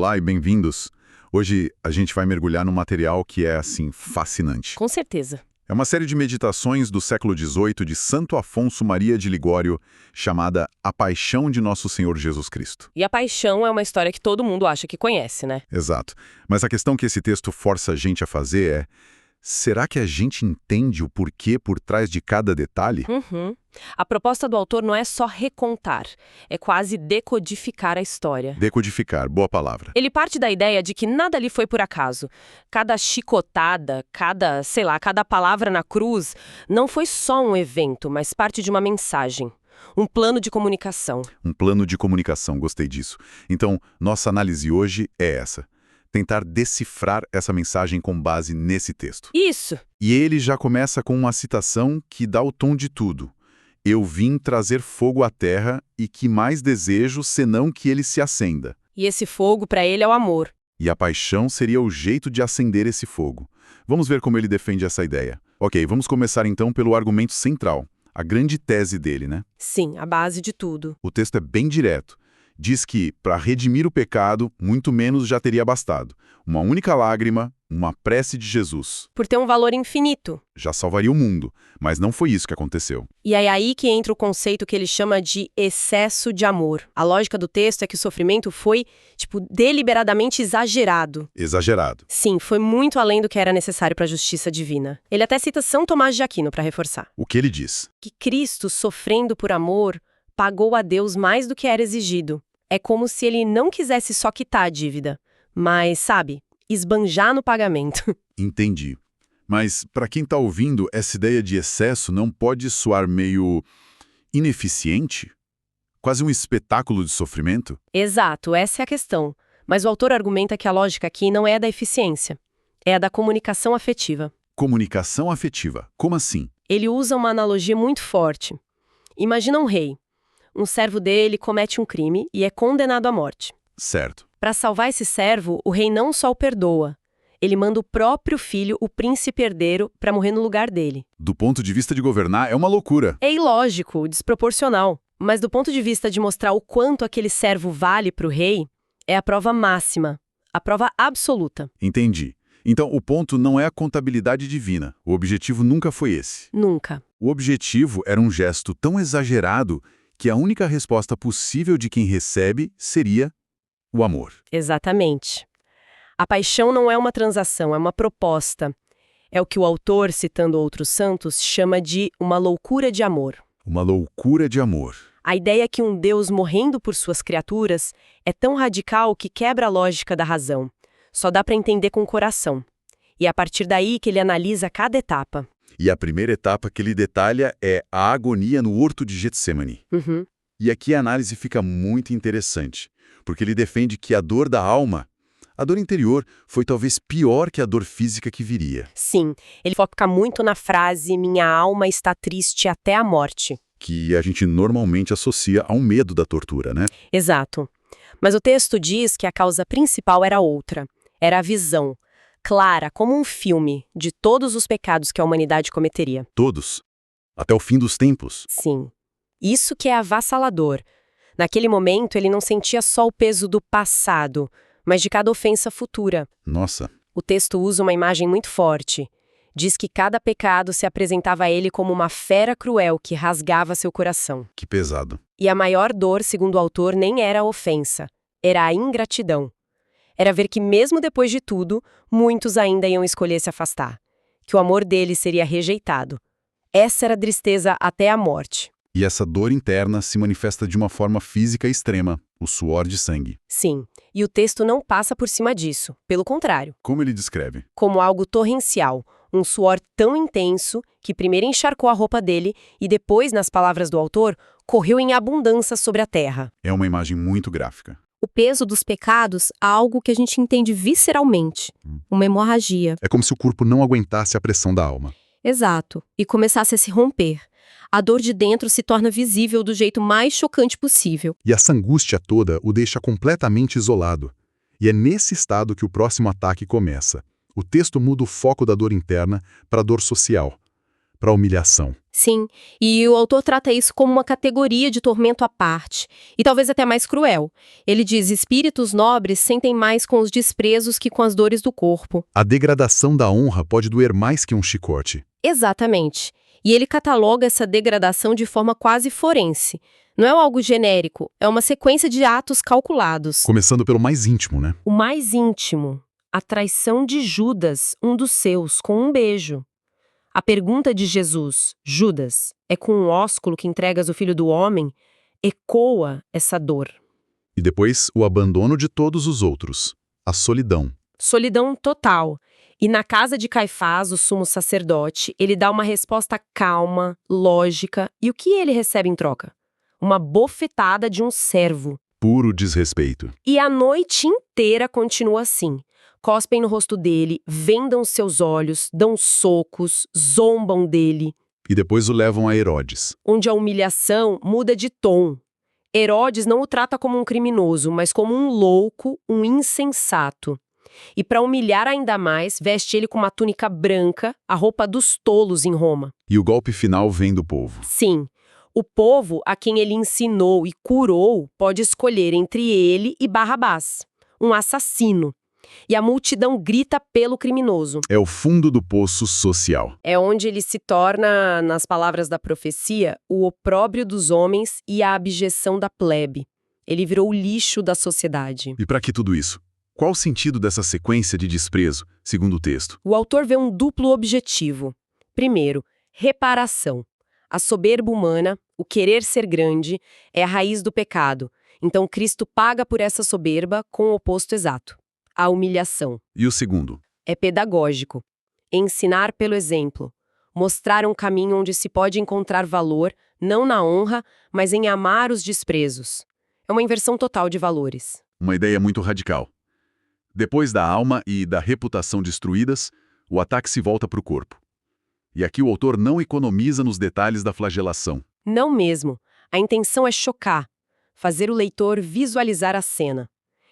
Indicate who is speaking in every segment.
Speaker 1: Olá e bem-vindos. Hoje a gente vai mergulhar num material que é, assim, fascinante.
Speaker 2: Com certeza.
Speaker 1: É uma série de meditações do século XVIII de Santo Afonso Maria de Ligório, chamada A Paixão de Nosso Senhor Jesus Cristo.
Speaker 2: E a paixão é uma história que todo mundo acha que conhece, né?
Speaker 1: Exato. Mas a questão que esse texto força a gente a fazer é: será que a gente entende o porquê por trás de cada detalhe?
Speaker 2: A proposta do autor não é só recontar, é quase decodificar a história.
Speaker 1: Decodificar, boa palavra.
Speaker 2: Ele parte da ideia de que nada ali foi por acaso. Cada chicotada, cada palavra na cruz não foi só um evento, mas parte de uma mensagem. Um plano de comunicação.
Speaker 1: Um plano de comunicação, gostei disso. Então, nossa análise hoje é essa: tentar decifrar essa mensagem com base nesse texto.
Speaker 2: Isso!
Speaker 1: E ele já começa com uma citação que dá o tom de tudo. Eu vim trazer fogo à terra e que mais desejo senão que ele se acenda.
Speaker 2: E esse fogo, para ele, é o amor.
Speaker 1: E a paixão seria o jeito de acender esse fogo. Vamos ver como ele defende essa ideia. Ok, vamos começar então pelo argumento central, a grande tese dele, né?
Speaker 2: Sim, a base de tudo.
Speaker 1: O texto é bem direto. Diz que, para redimir o pecado, muito menos já teria bastado. Uma única lágrima, uma prece de Jesus.
Speaker 2: Por ter um valor infinito.
Speaker 1: Já salvaria o mundo, mas não foi isso que aconteceu.
Speaker 2: E é aí que entra o conceito que ele chama de excesso de amor. A lógica do texto é que o sofrimento foi, deliberadamente exagerado.
Speaker 1: Exagerado.
Speaker 2: Sim, foi muito além do que era necessário para a justiça divina. Ele até cita São Tomás de Aquino para reforçar.
Speaker 1: O que ele diz?
Speaker 2: Que Cristo, sofrendo por amor, pagou a Deus mais do que era exigido. É como se ele não quisesse só quitar a dívida, mas, esbanjar no pagamento.
Speaker 1: Entendi. Mas, para quem está ouvindo, essa ideia de excesso não pode soar meio ineficiente? Quase um espetáculo de sofrimento?
Speaker 2: Exato, essa é a questão. Mas o autor argumenta que a lógica aqui não é a da eficiência, é a da comunicação afetiva.
Speaker 1: Comunicação afetiva. Como assim?
Speaker 2: Ele usa uma analogia muito forte. Imagina um rei. Um servo dele comete um crime e é condenado à morte.
Speaker 1: Certo.
Speaker 2: Para salvar esse servo, o rei não só o perdoa, ele manda o próprio filho, o príncipe herdeiro, para morrer no lugar dele.
Speaker 1: Do ponto de vista de governar, é uma loucura.
Speaker 2: É ilógico, desproporcional, mas do ponto de vista de mostrar o quanto aquele servo vale para o rei, é a prova máxima, a prova absoluta.
Speaker 1: Entendi. Então, o ponto não é a contabilidade divina. O objetivo nunca foi esse.
Speaker 2: Nunca.
Speaker 1: O objetivo era um gesto tão exagerado que a única resposta possível de quem recebe seria o amor.
Speaker 2: Exatamente. A paixão não é uma transação, é uma proposta. É o que o autor, citando outros santos, chama de uma loucura de amor.
Speaker 1: Uma loucura de amor.
Speaker 2: A ideia é que um Deus morrendo por suas criaturas é tão radical que quebra a lógica da razão. Só dá para entender com o coração. E é a partir daí que ele analisa cada etapa.
Speaker 1: E a primeira etapa que ele detalha é a agonia no horto de Getsemane. E aqui a análise fica muito interessante, porque ele defende que a dor da alma, a dor interior, foi talvez pior que a dor física que viria.
Speaker 2: Sim, ele foca muito na frase "minha alma está triste até a morte".
Speaker 1: Que a gente normalmente associa ao medo da tortura, né?
Speaker 2: Exato. Mas o texto diz que a causa principal era outra. Era a visão, clara como um filme, de todos os pecados que a humanidade cometeria.
Speaker 1: Todos. Até o fim dos tempos.
Speaker 2: Sim. Isso que é avassalador. Naquele momento, ele não sentia só o peso do passado, mas de cada ofensa futura.
Speaker 1: Nossa.
Speaker 2: O texto usa uma imagem muito forte. Diz que cada pecado se apresentava a ele como uma fera cruel que rasgava seu coração.
Speaker 1: Que pesado.
Speaker 2: E a maior dor, segundo o autor, nem era a ofensa, era a ingratidão. Era ver que, mesmo depois de tudo, muitos ainda iam escolher se afastar. Que o amor deles seria rejeitado. Essa era a tristeza até a morte.
Speaker 1: E essa dor interna se manifesta de uma forma física extrema, o suor de sangue.
Speaker 2: Sim, e o texto não passa por cima disso. Pelo contrário.
Speaker 1: Como ele descreve?
Speaker 2: Como algo torrencial, um suor tão intenso que primeiro encharcou a roupa dele e depois, nas palavras do autor, correu em abundância sobre a terra.
Speaker 1: É uma imagem muito gráfica.
Speaker 2: O peso dos pecados é algo que a gente entende visceralmente, uma hemorragia.
Speaker 1: É como se o corpo não aguentasse a pressão da alma.
Speaker 2: Exato, e começasse a se romper. A dor de dentro se torna visível do jeito mais chocante possível.
Speaker 1: E essa angústia toda o deixa completamente isolado. E é nesse estado que o próximo ataque começa. O texto muda o foco da dor interna para a dor social. para a humilhação.
Speaker 2: Sim, e o autor trata isso como uma categoria de tormento à parte, e talvez até mais cruel. Ele diz: espíritos nobres sentem mais com os desprezos que com as dores do corpo.
Speaker 1: A degradação da honra pode doer mais que um chicote.
Speaker 2: Exatamente. E ele cataloga essa degradação de forma quase forense. Não é algo genérico, é uma sequência de atos calculados.
Speaker 1: Começando pelo mais íntimo, né?
Speaker 2: O mais íntimo, a traição de Judas, um dos seus, com um beijo. A pergunta de Jesus, Judas, é com um ósculo que entregas o Filho do Homem, ecoa essa dor.
Speaker 1: E depois, o abandono de todos os outros. A solidão.
Speaker 2: Solidão total. E na casa de Caifás, o sumo sacerdote, ele dá uma resposta calma, lógica, e o que ele recebe em troca? Uma bofetada de um servo.
Speaker 1: Puro desrespeito.
Speaker 2: E a noite inteira continua assim. Cospem no rosto dele, vendam seus olhos, dão socos, zombam dele.
Speaker 1: E depois o levam a Herodes.
Speaker 2: Onde a humilhação muda de tom. Herodes não o trata como um criminoso, mas como um louco, um insensato. E para humilhar ainda mais, veste ele com uma túnica branca, a roupa dos tolos em Roma.
Speaker 1: E o golpe final vem do povo.
Speaker 2: Sim, o povo a quem ele ensinou e curou pode escolher entre ele e Barrabás, um assassino. E a multidão grita pelo criminoso.
Speaker 1: É o fundo do poço social.
Speaker 2: É onde ele se torna, nas palavras da profecia, o opróbrio dos homens e a abjeção da plebe. Ele virou o lixo da sociedade.
Speaker 1: E para que tudo isso? Qual o sentido dessa sequência de desprezo, segundo o texto?
Speaker 2: O autor vê um duplo objetivo. Primeiro, reparação. A soberba humana, o querer ser grande, é a raiz do pecado. Então Cristo paga por essa soberba com o oposto exato. A humilhação.
Speaker 1: E o segundo?
Speaker 2: É pedagógico. Ensinar pelo exemplo. Mostrar um caminho onde se pode encontrar valor, não na honra, mas em amar os desprezos. É uma inversão total de valores.
Speaker 1: Uma ideia muito radical. Depois da alma e da reputação destruídas, o ataque se volta para o corpo. E aqui o autor não economiza nos detalhes da flagelação.
Speaker 2: Não mesmo. A intenção é chocar, fazer o leitor visualizar a cena.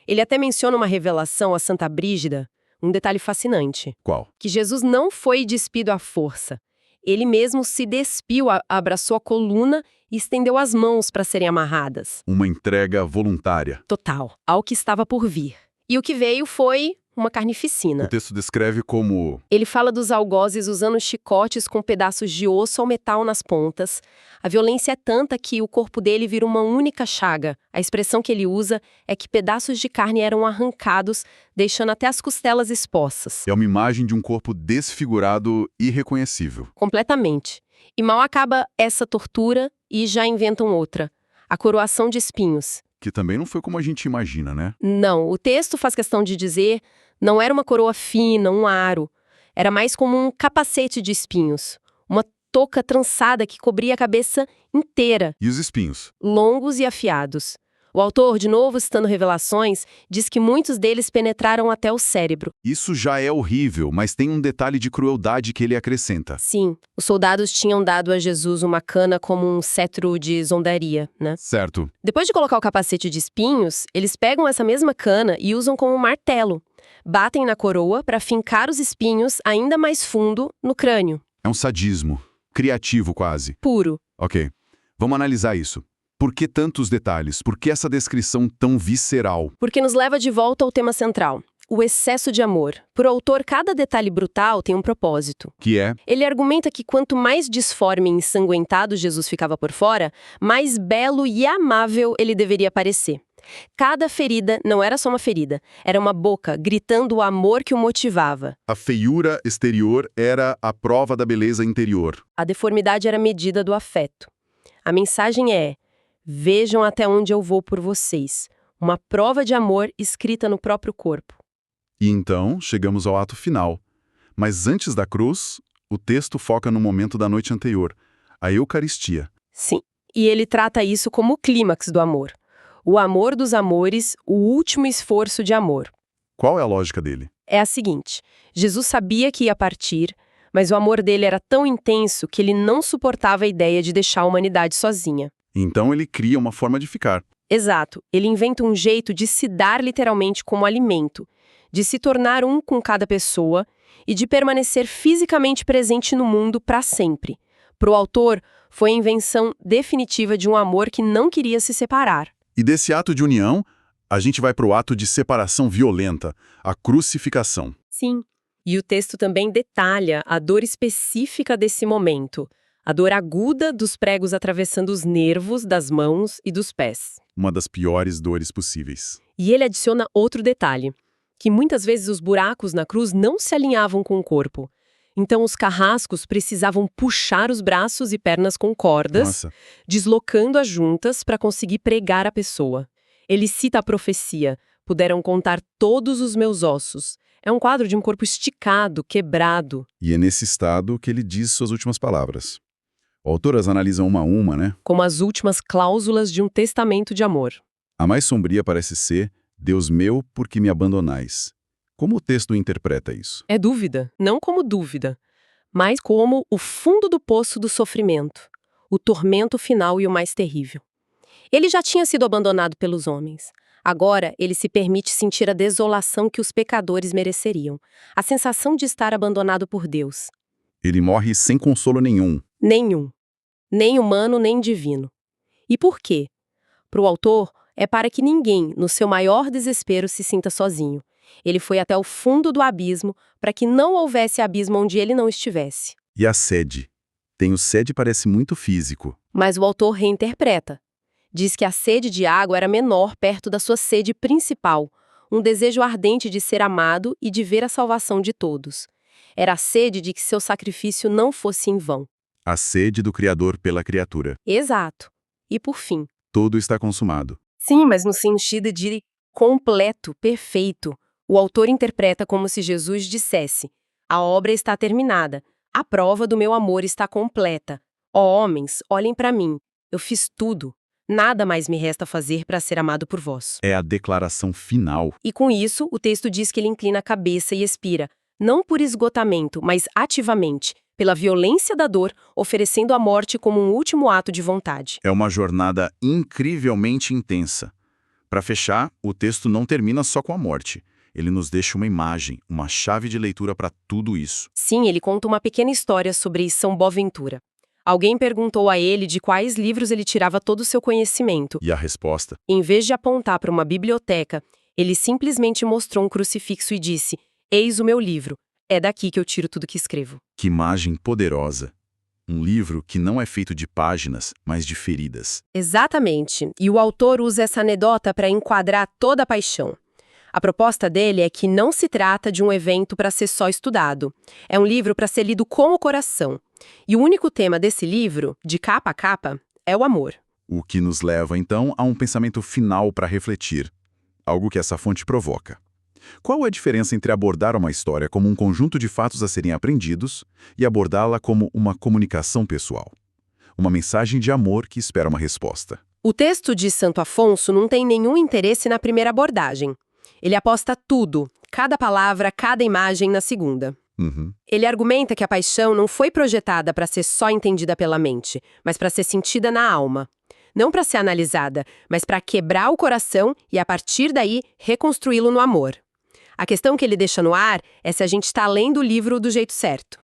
Speaker 2: Ele até menciona uma revelação a Santa Brígida, um detalhe fascinante.
Speaker 1: Qual?
Speaker 2: Que Jesus não foi despido à força. Ele mesmo se despiu, abraçou a coluna e estendeu as mãos para serem amarradas.
Speaker 1: Uma entrega voluntária.
Speaker 2: Total, ao que estava por vir. E o que veio foi uma carnificina.
Speaker 1: O texto descreve como...
Speaker 2: Ele fala dos algozes usando chicotes com pedaços de osso ao metal nas pontas. A violência é tanta que o corpo dele vira uma única chaga. A expressão que ele usa é que pedaços de carne eram arrancados, deixando até as costelas expostas.
Speaker 1: É uma imagem de um corpo desfigurado e irreconhecível.
Speaker 2: Completamente. E mal acaba essa tortura e já inventam outra. A coroação de espinhos.
Speaker 1: Que também não foi como a gente imagina, né?
Speaker 2: Não, o texto faz questão de dizer, não era uma coroa fina, um aro. Era mais como um capacete de espinhos. Uma touca trançada que cobria a cabeça inteira.
Speaker 1: E os espinhos?
Speaker 2: Longos e afiados. O autor, de novo citando Revelações, diz que muitos deles penetraram até o cérebro.
Speaker 1: Isso já é horrível, mas tem um detalhe de crueldade que ele acrescenta.
Speaker 2: Sim, os soldados tinham dado a Jesus uma cana como um cetro de zondaria, né?
Speaker 1: Certo.
Speaker 2: Depois de colocar o capacete de espinhos, eles pegam essa mesma cana e usam como um martelo. Batem na coroa para fincar os espinhos ainda mais fundo no crânio.
Speaker 1: É um sadismo. Criativo, quase.
Speaker 2: Puro.
Speaker 1: Ok. Vamos analisar isso. Por que tantos detalhes? Por que essa descrição tão visceral?
Speaker 2: Porque nos leva de volta ao tema central. O excesso de amor. Para o autor, cada detalhe brutal tem um propósito.
Speaker 1: Que é?
Speaker 2: Ele argumenta que quanto mais disforme e ensanguentado Jesus ficava por fora, mais belo e amável ele deveria parecer. Cada ferida não era só uma ferida, era uma boca gritando o amor que o motivava.
Speaker 1: A feiura exterior era a prova da beleza interior.
Speaker 2: A deformidade era a medida do afeto. A mensagem é: vejam até onde eu vou por vocês. Uma prova de amor escrita no próprio corpo.
Speaker 1: E então, chegamos ao ato final. Mas antes da cruz, o texto foca no momento da noite anterior, a Eucaristia.
Speaker 2: Sim, e ele trata isso como o clímax do amor. O amor dos amores, o último esforço de amor.
Speaker 1: Qual é a lógica dele?
Speaker 2: É a seguinte: Jesus sabia que ia partir, mas o amor dele era tão intenso que ele não suportava a ideia de deixar a humanidade sozinha.
Speaker 1: Então ele cria uma forma de ficar.
Speaker 2: Exato, ele inventa um jeito de se dar literalmente como alimento, de se tornar um com cada pessoa e de permanecer fisicamente presente no mundo para sempre. Para o autor, foi a invenção definitiva de um amor que não queria se separar.
Speaker 1: E desse ato de união, a gente vai para o ato de separação violenta, a crucificação.
Speaker 2: Sim. E o texto também detalha a dor específica desse momento, a dor aguda dos pregos atravessando os nervos das mãos e dos pés.
Speaker 1: Uma das piores dores possíveis.
Speaker 2: E ele adiciona outro detalhe, que muitas vezes os buracos na cruz não se alinhavam com o corpo. Então os carrascos precisavam puxar os braços e pernas com cordas,
Speaker 1: Nossa.
Speaker 2: deslocando as juntas para conseguir pregar a pessoa. Ele cita a profecia: puderam contar todos os meus ossos. É um quadro de um corpo esticado, quebrado.
Speaker 1: E é nesse estado que ele diz suas últimas palavras. O autor as analisa uma a uma, né?
Speaker 2: Como as últimas cláusulas de um testamento de amor.
Speaker 1: A mais sombria parece ser: Deus meu, por que me abandonais? Como o texto interpreta isso?
Speaker 2: É dúvida, não como dúvida, mas como o fundo do poço do sofrimento, o tormento final e o mais terrível. Ele já tinha sido abandonado pelos homens. Agora, ele se permite sentir a desolação que os pecadores mereceriam, a sensação de estar abandonado por Deus.
Speaker 1: Ele morre sem consolo nenhum.
Speaker 2: Nenhum. Nem humano, nem divino. E por quê? Para o autor, é para que ninguém, no seu maior desespero, se sinta sozinho. Ele foi até o fundo do abismo para que não houvesse abismo onde ele não estivesse.
Speaker 1: E a sede? Tem o sede parece muito físico.
Speaker 2: Mas o autor reinterpreta. Diz que a sede de água era menor perto da sua sede principal, um desejo ardente de ser amado e de ver a salvação de todos. Era a sede de que seu sacrifício não fosse em vão.
Speaker 1: A sede do Criador pela criatura.
Speaker 2: Exato. E por fim.
Speaker 1: Tudo está consumado.
Speaker 2: Sim, mas no sentido de completo, perfeito. O autor interpreta como se Jesus dissesse: a obra está terminada, a prova do meu amor está completa. Ó homens, olhem para mim, eu fiz tudo. Nada mais me resta fazer para ser amado por vós.
Speaker 1: É a declaração final.
Speaker 2: E com isso, o texto diz que ele inclina a cabeça e expira, não por esgotamento, mas ativamente, pela violência da dor, oferecendo a morte como um último ato de vontade.
Speaker 1: É uma jornada incrivelmente intensa. Para fechar, o texto não termina só com a morte. Ele nos deixa uma imagem, uma chave de leitura para tudo isso.
Speaker 2: Sim, ele conta uma pequena história sobre São Boaventura. Alguém perguntou a ele de quais livros ele tirava todo o seu conhecimento.
Speaker 1: E a resposta?
Speaker 2: Em vez de apontar para uma biblioteca, ele simplesmente mostrou um crucifixo e disse: eis o meu livro. É daqui que eu tiro tudo que escrevo.
Speaker 1: Que imagem poderosa. Um livro que não é feito de páginas, mas de feridas.
Speaker 2: Exatamente. E o autor usa essa anedota para enquadrar toda a paixão. A proposta dele é que não se trata de um evento para ser só estudado. É um livro para ser lido com o coração. E o único tema desse livro, de capa a capa, é o amor.
Speaker 1: O que nos leva, então, a um pensamento final para refletir. Algo que essa fonte provoca. Qual a diferença entre abordar uma história como um conjunto de fatos a serem aprendidos e abordá-la como uma comunicação pessoal? Uma mensagem de amor que espera uma resposta.
Speaker 2: O texto de Santo Afonso não tem nenhum interesse na primeira abordagem. Ele aposta tudo, cada palavra, cada imagem na segunda. Ele argumenta que a paixão não foi projetada para ser só entendida pela mente, mas para ser sentida na alma. Não para ser analisada, mas para quebrar o coração e, a partir daí, reconstruí-lo no amor. A questão que ele deixa no ar é se a gente está lendo o livro do jeito certo.